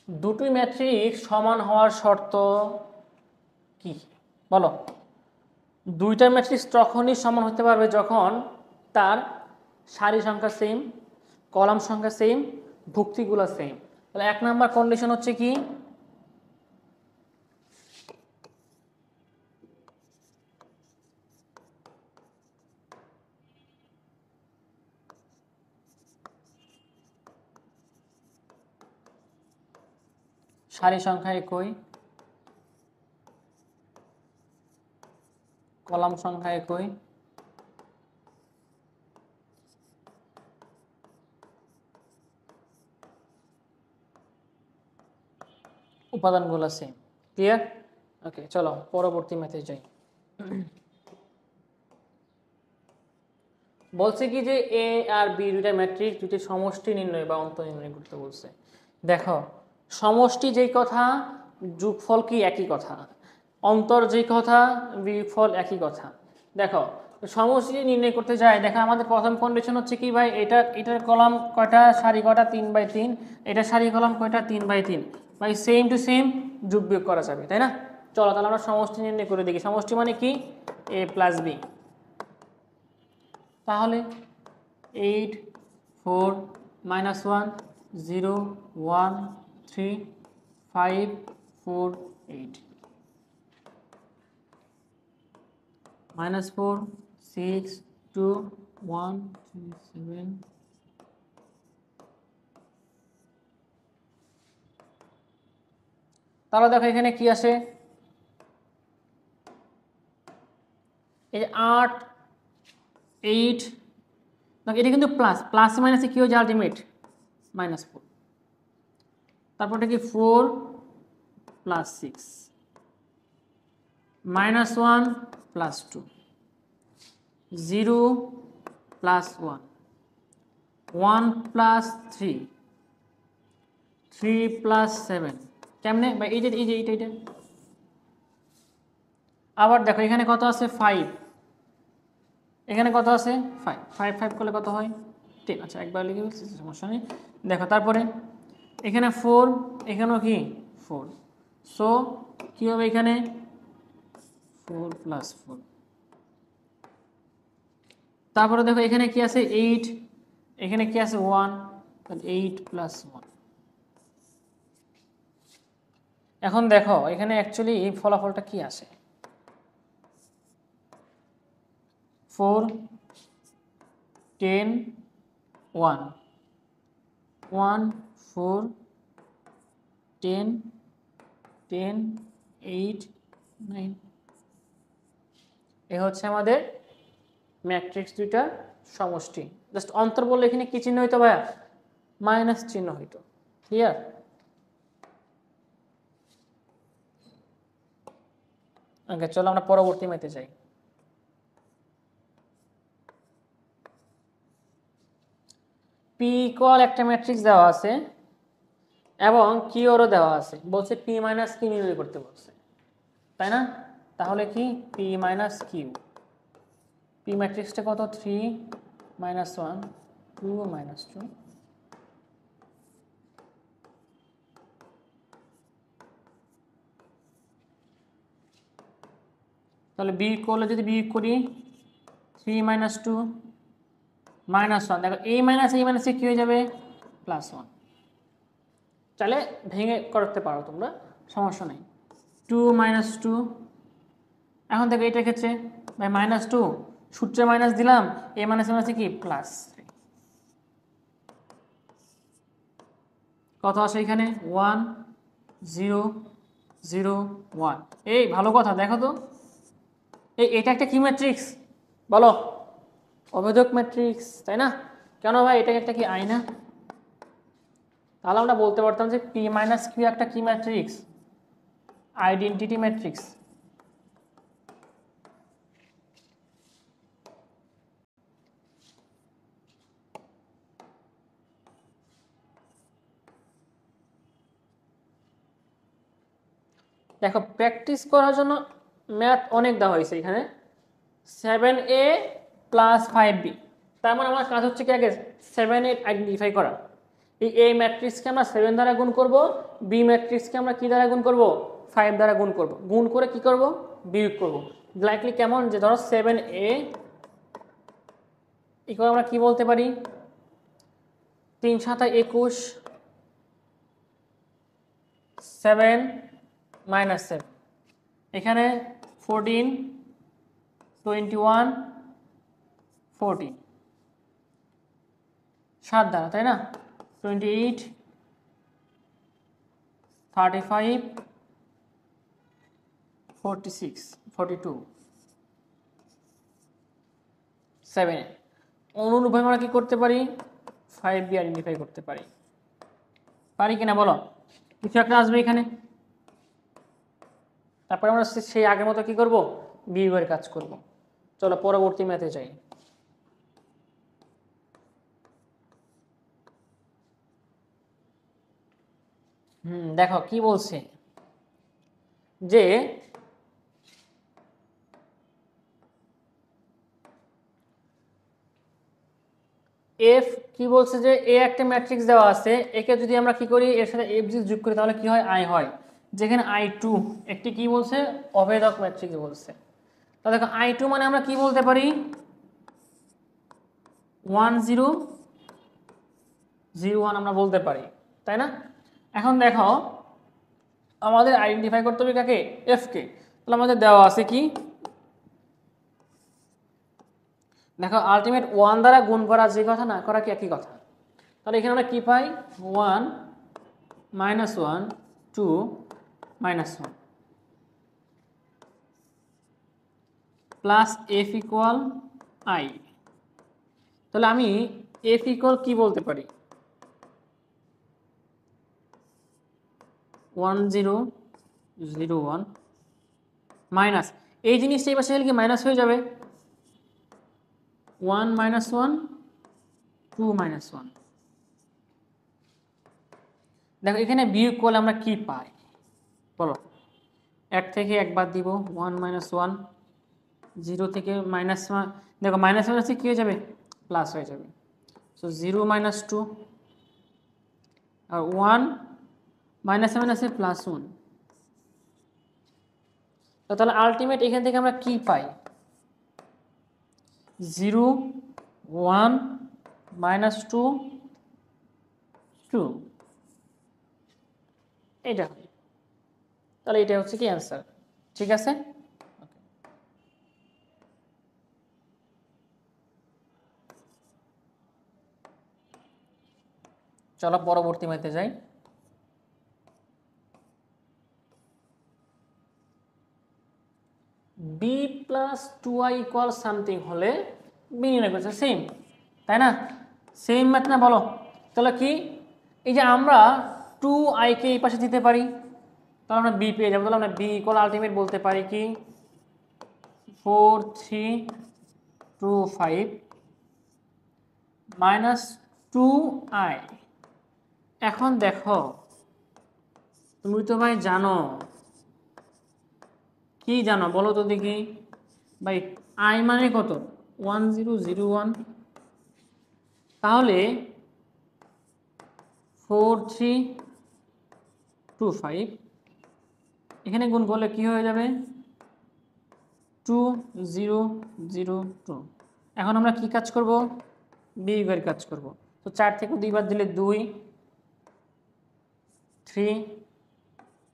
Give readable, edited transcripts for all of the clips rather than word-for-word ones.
দুটি ম্যাট্রিক্স সমান হওয়ার শর্ত কি বলো? দুইটা ম্যাট্রিক্স তখনই সমান হতে পারবে যখন তার সারি সংখ্যা সেম, কলাম সংখ্যা সেম, ভুক্তিগুলো সেম। তাহলে 1 নাম্বার কন্ডিশন হচ্ছে কি? সারি সংখ্যা একই, কলাম সংখ্যা একই, উপাদানগুলো সেম। ক্লিয়ার? ওকে, চলো পরবর্তী ম্যাথে যাই। বলছে কি যে এ আর বি দুইটা ম্যাট্রিক্স, দুটি সমষ্টি নির্ণয় বা অন্তর নির্ণয় করতে বলছে। দেখো, সমষ্টি যেই কথা, যোগফল কি একই কথা, অন্তর যেই কথা, বিয়োগফল একই কথা। দেখো, সমষ্টি নির্ণয় করতে যায়, দেখো আমাদের প্রথম কন্ডিশন হচ্ছে কি ভাই, এটার কলাম কয়টা, সারি কয়টা, 3/3, এটা সারি কলাম কয়টা, 3/3। ভাই সেম টু সেম যোগ বিয়োগ করা যাবে, তাই না? চলো তাহলে আমরা সমষ্টি নির্ণয় করে দেখি। সমষ্টি মানে কি? a plus B. তাহলে 8 4 -1 0 1 3 5 4 8 -4 6 2 1 3 7। তাহলে দেখো এখানে কি আসে, এই 8 8, এটা কিন্তু প্লাস, প্লাস মাইনাসে কি হয়ে যায় আলটিমেট -4। তারপরটা কি 4 + 6 -1 + 2 0 + 1 1 + 3 3 + 7। কেমনে বা এইটা আবার দেখো এখানে কত আছে 5, এখানে কত আছে 5 5 5 করলে কত হয় 10। আচ্ছা একবার লিখে ফেলছি, সমস্যা নেই। দেখো তারপরে এখানে 4, এখানেও কি 4, সো কি হবে এখানে 4 + 4। তারপরে দেখো এখানে কি আছে 8, এখানে কি আছে 1, তাহলে 8 + 1। এখন দেখো এখানে অ্যাকচুয়ালি এই ফলাফলটা কি আসে, 4 10 1 1 4 10 10 8 9। এ হচ্ছে আমাদের ম্যাট্রিক্স দুইটা সমষ্টি। জাস্ট অন্তর বললে এখানে কি চিহ্ন হইতো ভাইয়া? মাইনাস চিহ্ন হইতো। ক্লিয়ার? ওকে, চলো আমরা পরবর্তী ম্যাথে যাই। পি ইকুয়াল একটা ম্যাট্রিক্স দেওয়া আছে এবং কিউরও দেওয়া আছে, বলছে পি মাইনাস কিউ নির্ণয় করতে বলছে, তাই না? তাহলে কি পি মাইনাস কিউ, পি ম্যাট্রিক্সটা কত 3 -1 2 -2। তাহলে বিয়োগ করলে যদি বিয়োগ করি 3 - 2 -1, দেখো এই মাইনাসে কি হয়ে যাবে +1। চাইলে ভেঙে করতে পারো তোমরা, সমস্যা নেই। 2 - 2, এখন দেখো এইটার ক্ষেত্রে ভাই -2 সূত্রে মাইনাস দিলাম, এ মাইনাসে কি +3। কত আসে এখানে 1 0 0 1। এই ভালো কথা, দেখো তো এটা একটা কি ম্যাট্রিক্স বলো? অভেদক ম্যাট্রিক্স, তাই না? কেন ভাই এটা একটা কি আয়না? তাহলে আমরা বলতে পারতাম যে পি মাইনাস কিউ একটা কি ম্যাট্রিক্স? Identity matrix. দেখো প্র্যাকটিস করার জন্য ম্যাথ অনেক দেওয়া হয়েছে এখানে, 7a + 5b। তার মানে আমার কাজ হচ্ছে কি আগে 7 8 আইডেন্টিফাই করা, এই ম্যাট্রিক্সকে আমরা 7 দ্বারা গুণ করব, বি ম্যাট্রিক্সকে আমরা কি দ্বারা গুণ করব, 5 দ্বারা গুণ করব। গুণ করে কি করব, বিয়োগ করব। লাইকলি কেমন, যে ধরো 7a ইকুয়াল আমরা কি বলতে পারি, 3 × 7 = 21, 7 - 7, এখানে 14, 21, 40, 7 দ্বারা, তাই না, 28, 35, 46, 42, 7। অনুরূপভাবে আমরা কি করতে পারি, 5 দিয়ে আইডেন্টিফাই করতে পারি, পারি কিনা বলো, কিছু একটা আসবে এখানে, তারপরে আমরা সেই আগের মতো কি করব, বিয়োগের কাজ করব। চলো পরবর্তী ম্যাথে যাই। দেখো কি বলছে, যে এফ কি বলছে, যে এ একটা ম্যাট্রিক্স দেওয়া আছে, একে যদি আমরা কি করি, এর সাথে এফ যদি যোগ করি তাহলে কি হয়, আই হয়। যেখানে I2 একটি কি বলছে, অভেদক ম্যাট্রিক্স বলছে। তাহলে দেখো I2 মানে আমরা কি বলতে পারি, 1 0 0 1 আমরা বলতে পারি, তাই না। এখন দেখো আমাদের আইডেন্টিফাই করতে হবে কাকে, এফ কে। তাহলে আমাদের দেওয়া আছে কি, দেখো আলটিমেট 1 দ্বারা গুণ করা যে কথা, না করা কি একই কথা। তাহলে এখানে আমরা কি পাই, 1 - 1 2 - 1 প্লাস এফ ইকুয়াল আই। তাহলে আমি এফ ইকুয়াল কি বলতে পারি, 1 0 0 1 মাইনাস, এই জিনিসটা এই পাশে গেলে কি মাইনাস হয়ে যাবে, 1 - 1 2 - 1। দেখো এখানে বিয়োগ করলে আমরা কি পাই বলো, 1 থেকে 1 বাদ দিব, 1 - 1, 0 থেকে মাইনাস, দেখো মাইনাস মাইনাসে কী হয়ে যাবে, প্লাস হয়ে যাবে। সো 0 - 2 আর 1 মাইনাসে মাইনাসে প্লাস 1। তো তাহলে আলটিমেট এখান থেকে আমরা কি পাই, 0 1 -2 2, এইটা হয়। তাহলে এটা হচ্ছে কি অ্যান্সার, ঠিক আছে। চলো পরবর্তী ম্যাথে যাই। B plus 2i equal something হলে বি নির্ণয় করছে, সেম, তাই না, সেম ম্যাথ না বলো। তাহলে কি, এই যে আমরা 2i কে এই পাশে দিতে পারি, তাহলে আমরা বি পেয়ে যাবো। তাহলে আমরা বি ইকুয়াল আলটিমেট বলতে পারি কি, 4 3 2 5 -2i। এখন দেখো তুমি তো ভাই জানো, কি জানো বলো তো দেখি ভাই, আই মানে কত, 1 0 0 1, তাহলে 4 3 2 5 এখানে গুণ করলে কি হয়ে যাবে, 2 0 0 2। এখন আমরা কি কাজ করব, বিয়োগের কাজ করব। তো 4 থেকে 2 বাদ দিলে 2, 3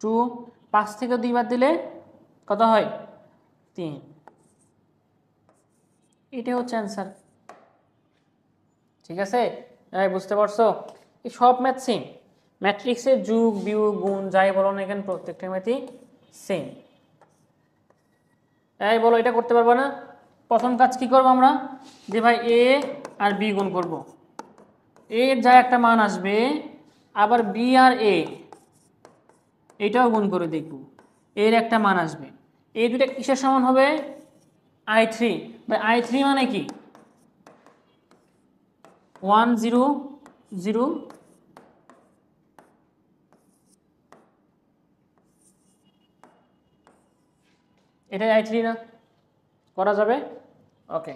2, 5 থেকে 2 বাদ দিলে কত হয়, 3। এটাই হচ্ছে অ্যান্সার, ঠিক আছে। বুঝতে পারছো, এই সব ম্যাথ সেম, ম্যাট্রিক্সের যোগ বিয়োগ গুণ যাই বলো না এখানে প্রত্যেকটা ম্যাথই সেম। এই বলো এটা করতে পারবো না, প্রথম কাজ কি করব আমরা, যে ভাই এ আর বি গুণ করব, এর যা একটা মান আসবে, আবার বি আর এ এটাও গুণ করে দেখব, এর একটা মান আসবে। এই দুটা কিসের সমান হবে, I3। ভাই I3 মানে কি, 1 0 0, এটাই I3 না, করা যাবে, ওকে।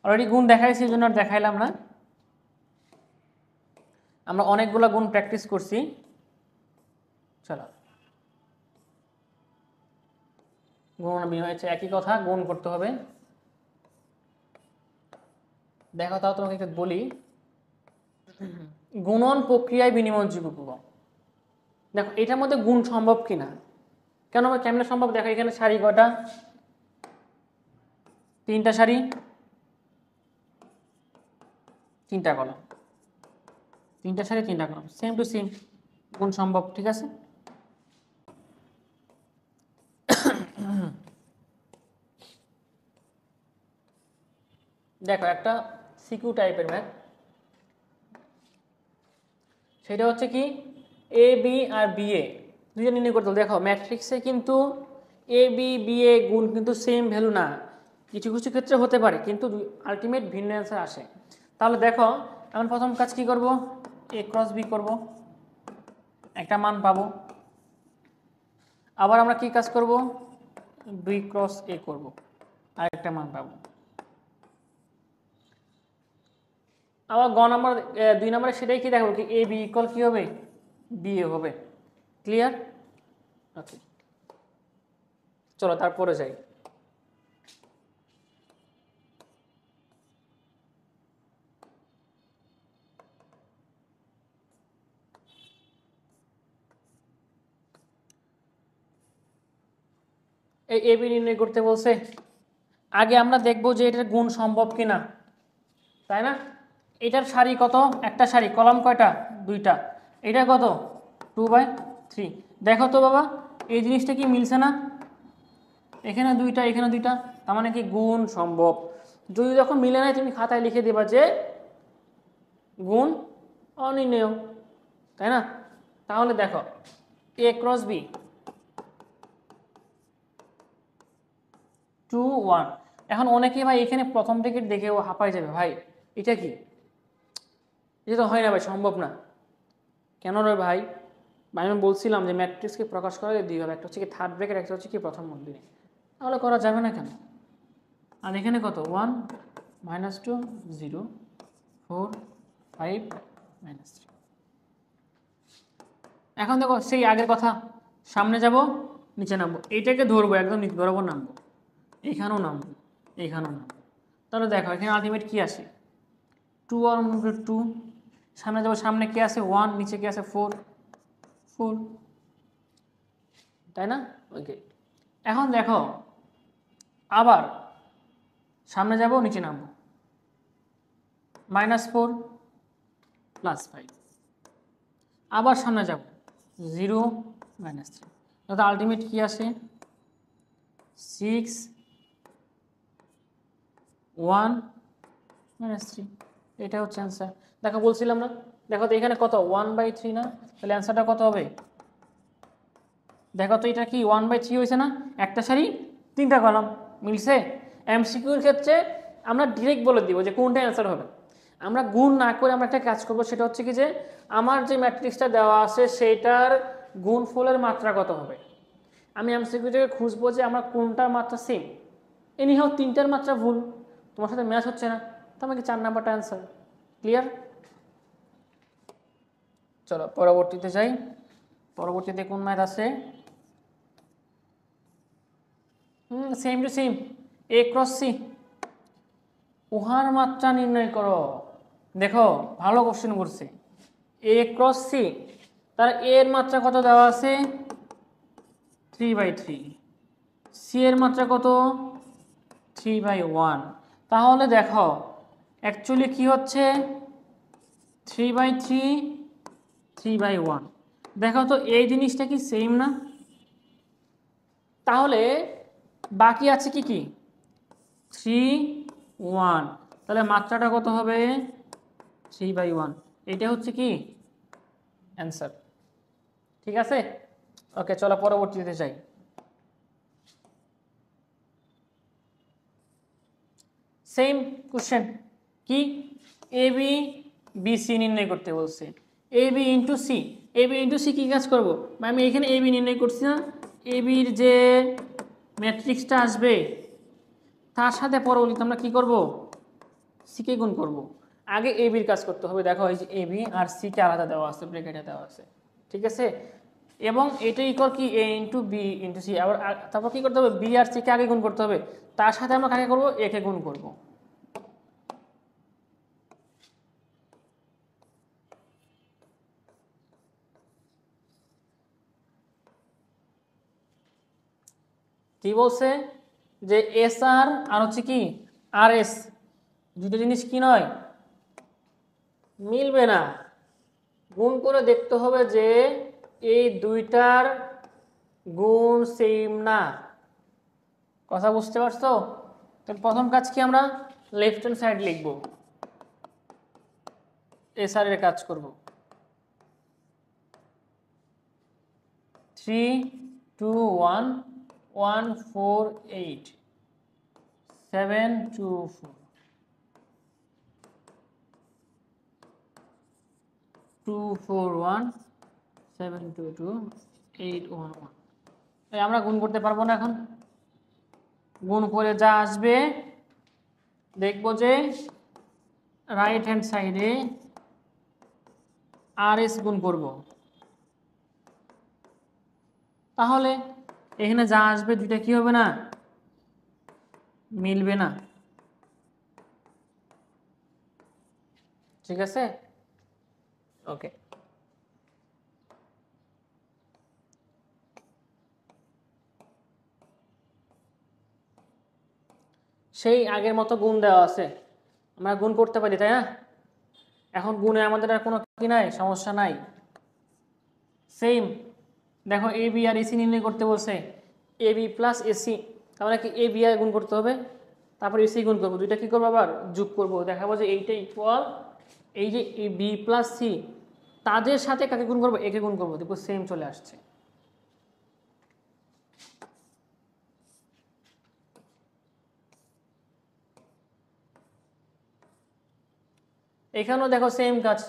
অলরেডি গুণ দেখাইছি, এই জন্য আর দেখাইলাম না। আমরা অনেকগুলো গুণ প্র্যাকটিস করছি। চলো, গুণ হয়েছে একই কথা, গুণ করতে হবে। দেখো তাও তোমাকে একটু বলি, গুণন প্রক্রিয়ায় বিনিময়যোগ্য। দেখো এটার মধ্যে গুণ সম্ভব কিনা, কেমনে সম্ভব? দেখো এখানে সারি কয়টা, 3টা সারি, 3টা কলাম, 3টা সারি 3টা কলাম, সেম টু সেম, গুণ সম্ভব। ঠিক আছে, দেখো একটা সিকিউ টাইপের ম্যাথ, সেটা হচ্ছে কি A B R B A দুইটা নির্ণয় করতে হবে। দেখো ম্যাট্রিক্সে কিন্তু এ বি বি এ গুণ কিন্তু সেম ভ্যালু না, কিছু কিছু ক্ষেত্রে হতে পারে, কিন্তু আলটিমেট ভিন্ন অ্যান্সার আসে। তাহলে দেখো এখন প্রথম কাজ কি করব, এ ক্রস বি করব, একটা মান পাবো। আবার আমরা কি কাজ করব, বি ক্রস এ করব, আর একটা মান পাবো। আবার গ নাম্বার 2 নম্বরে সেটাই কি দেখাবো, কি এ বি ইকুয়াল কি হবে, বি এ হবে। ক্লিয়ার? ওকে, চলো তারপরে যাই। এই এ বি নির্ণয় করতে বলছে, আগে আমরা দেখব যে এটার গুণ সম্ভব কিনা, তাই না? এটার সারি কত, একটা সারি, কলাম কয়টা, 2টা, এটা কত 2/3। দেখো তো বাবা এই জিনিসটা কি মিলছে না, এখানে 2টা এখানে 2টা, তার মানে কি গুণ সম্ভব। যদি যখন মিলে নাই তুমি খাতায় লিখে দেবা যে গুণ অনির্ণেয়, তাই না? তাহলে দেখো এ ক্রস বি 2 1। এখন অনেকেই ভাই এখানে প্রথম থেকে দেখেও হাঁপাই যাবে, ভাই এটা কি, এটা তো হয় না ভাই, সম্ভব না। কেন রে ভাই? আমি বলছিলাম যে ম্যাট্রিক্সকে প্রকাশ করা দুই হবে, একটা হচ্ছে কি থার্ড ব্র্যাকেট, একটা হচ্ছে কি প্রথম মধ্যে, তাহলে করা যাবে না কেন? আর এখানে কত 1 -2 0 4 5 -3। এখন দেখো সেই আগের কথা, সামনে যাব নিচে নামবো, এইটাকে ধরবো একদম নিচে বরাবর নামবো, এইখানেও নামবো, এইখানেও নামবো। তাহলে দেখো এখানে আলটিমেট কি আসে, 2 আর 2, সামনে যাবো, সামনে কি আছে 1, নিচে কি আছে 4, তাই না? ওকে, এখন দেখো আবার সামনে যাব নিচে নামবো, -4 +5, আবার সামনে যাব 0 -3, তাহলে আলটিমেট কি আসে 6 1 -3। এটা হচ্ছে অ্যান্সার। দেখো বলছিলাম না, দেখো তো এখানে কত 1/3 না, তাহলে অ্যান্সারটা কত হবে? দেখো তো এটা কি 1/3 হয়েছে না, একটা সারি 3টা কলাম, মিলছে। এমসিকিউর ক্ষেত্রে আমরা ডিরেক্ট বলে দিব যে কোনটা অ্যান্সার হবে। আমরা গুণ না করে আমরা একটা কাজ করব, সেটা হচ্ছে কি যে আমার যে ম্যাট্রিক্সটা দেওয়া আছে সেটার গুণফলের মাত্রা কত হবে। আমি এমসিকিউ থেকে খুঁজবো যে আমার কোনটার মাত্রা সেম, এনিহাও 3টার মাত্রা ভুল, তোমার সাথে ম্যাচ হচ্ছে না, তো আমাকে 4 নাম্বারটা অ্যান্সার। ক্লিয়ার? চলো পরবর্তীতে যাই। পরবর্তীতে কোন ম্যাথ আছে, same to same, A cross C, উহার মাত্রা নির্ণয় করো। দেখো ভালো কোশ্চেন করছে, এ ক্রস সি, তার এর মাত্রা কত দেওয়া আছে 3/3, সি এর মাত্রা কত 3/1। তাহলে দেখো অ্যাকচুয়ালি কি হচ্ছে 3/3 3/1। দেখো তো এই জিনিসটা কি সেম না? তাহলে বাকি আছে কি কি 3 1, তাহলে মাত্রাটা কত হবে 3/1। এটা হচ্ছে কি অ্যান্সার। ঠিক আছে, ওকে চলো পরবর্তীতে যাই। সেম কোশ্চেন, কি এ বি বি সি নির্ণয় করতে বলছে, a B into C. A B into C কী কাজ করবো, আমি এখানে এ বি নির্ণয় করছি না, এ বির যে ম্যাট্রিক্সটা আসবে তার সাথে পরবর্তীতে আমরা কী করবো, সিকে গুণ করব। আগে এ বির কাজ করতে হবে। দেখো এই যে A B R C K আলাদা দেওয়া আছে, ব্র্যাকেটে দেওয়া আছে, ঠিক আছে। এবং এটা ইকুয়াল কি এ ইন্টু বি ইন্টু সি। আবার তারপর কি করতে হবে, বি আর সি কে আগে গুণ করতে হবে, তার সাথে আমরা কাকে করবো, এ কে গুণ করবো। কি বলছে যে এস আর হচ্ছে কি আর এস, দুটো জিনিস কি নয়, মিলবে না। গুণ করে দেখতে হবে যে এই দুইটার গুণ সেম না। কথা বুঝতে পারছো? তাহলে প্রথম কাজ কি, আমরা লেফট হ্যান্ড সাইড লিখব, এস আর এর কাজ করব। 3 2 1 1 4 8 7 2 4 2 4 1 7 2 2 8 1 1। এই আমরা গুণ করতে পারবো না এখন। গুণ করে যা আসবে দেখবো যে রাইট হ্যান্ড সাইডে আর এস গুণ করব, তাহলে এখানে যা আসবে দুইটা কি হবে না, মিলবে না। ঠিক আছে, ওকে। সেই আগের মতো গুণ দেওয়া আছে, আমরা গুণ করতে পারি, তাই না? এখন গুণে আমাদের আর কোনো কি নাই, সমস্যা নাই। সেম দেখো এ বি আর এসি নির্ণয় করতে বলছে, এ বি প্লাস এসি, তাহলে কি এ বি আর গুণ করতে হবে, তারপর এসি গুণ করবো, দুইটা কি করবো আবার যোগ করবো, দেখাবো যে এইটা ইকুয়াল এই যে এ বি প্লাস সি, তাদের সাথে কাকে গুণ করবো, একে গুণ করবো, দেখবো সেম চলে আসছে। এখানেও দেখো সেম কাজ,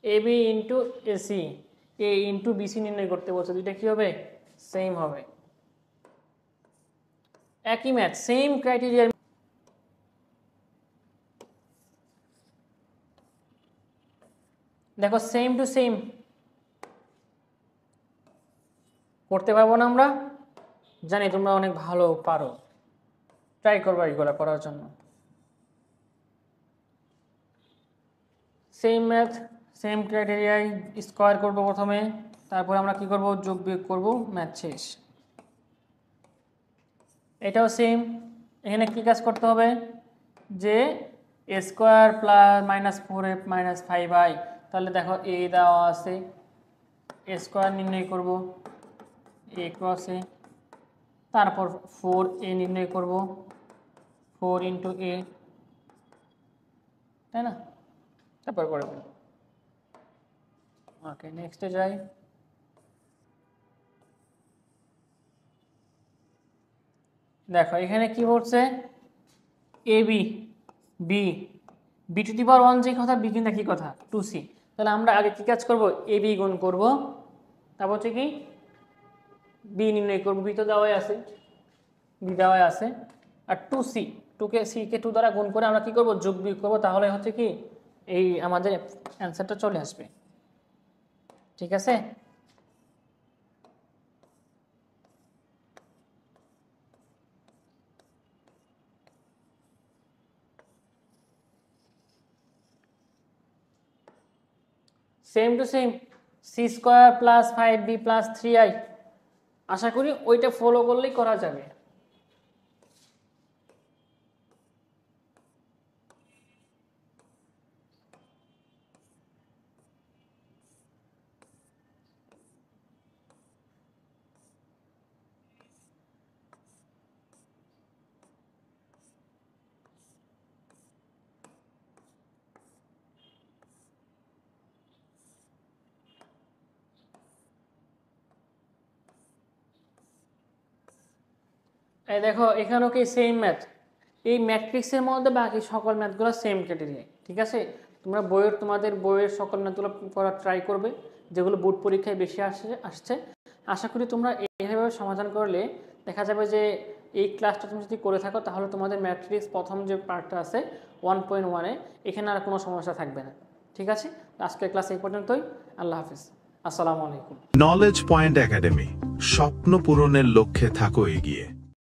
A B into AC, A into BC নির্ণয় করতে বলছে, দুইটা কি হবে, সেম হবে। একই ম্যাথ, সেম ক্রাইটেরিয়া। দেখো সেম টু সেম করতে পারবো না আমরা, জানি তোমরা অনেক ভালো পারো, ট্রাই করবো এগুলো করার জন্য। সেম ম্যাথ, সেম ক্রাইটেরিয়ায় স্কোয়ার করব প্রথমে, তারপর আমরা কি করব, যোগ বিয়োগ করব, ম্যাথ শেষ। এটাও সেম, এখানে কি কাজ করতে হবে, যে a square plus minus 4 minus 5i, তাহলে দেখো এ দেওয়া আছে, এ স্কোয়ার নির্ণয় করব, এ ক্রস এ, তারপর 4a নির্ণয় করব, 4 ইন্টু এ, তাই না? তারপর করে দেব। ওকে, নেক্সটে যাই। দেখো এখানে কি বলছে, a b b b to the power 1 যে কথা, বি কিন্তু কি কথা 2c, তাহলে আমরা আগে কি কাজ করব, এ বি গুণ করব, তারপর হচ্ছে কি বি নির্ণয় করব, বি তো দেওয়াই আছে, বি দেওয়াই আছে, আর 2c, 2কে c কে 2 দ্বারা গুণ করে আমরা কি করব, যোগ বিয়োগ করব, তাহলে হচ্ছে কি এই আমাদের অ্যান্সারটা চলে আসবে। ঠিক আছে, same to same, C square plus 5b plus 3i, আশা করি ওইটা ফলো করলেই করা যাবে। এই দেখো এখানেও কি সেম ম্যাথ, এই ম্যাট্রিক্সের মধ্যে বাকি সকল ম্যাথগুলো সেম ক্যাটেগরি। ঠিক আছে, তোমরা তোমাদের বইয়ের সকল ম্যাথগুলো করার ট্রাই করবে, যেগুলো বোর্ড পরীক্ষায় বেশি আসছে। আশা করি তোমরা এইভাবে সমাধান করলে দেখা যাবে যে এই ক্লাসটা তুমি যদি করে থাকো তাহলে তোমাদের ম্যাট্রিক্স প্রথম যে পার্টটা আছে 1.1-এ এখানে আর কোনো সমস্যা থাকবে না। ঠিক আছে, আজকের ক্লাস এই পর্যন্তই। আল্লাহ হাফিজ, আসসালামু আলাইকুম। নলেজ পয়েন্ট একাডেমি, স্বপ্ন পূরণের লক্ষ্যে থাকো এগিয়ে।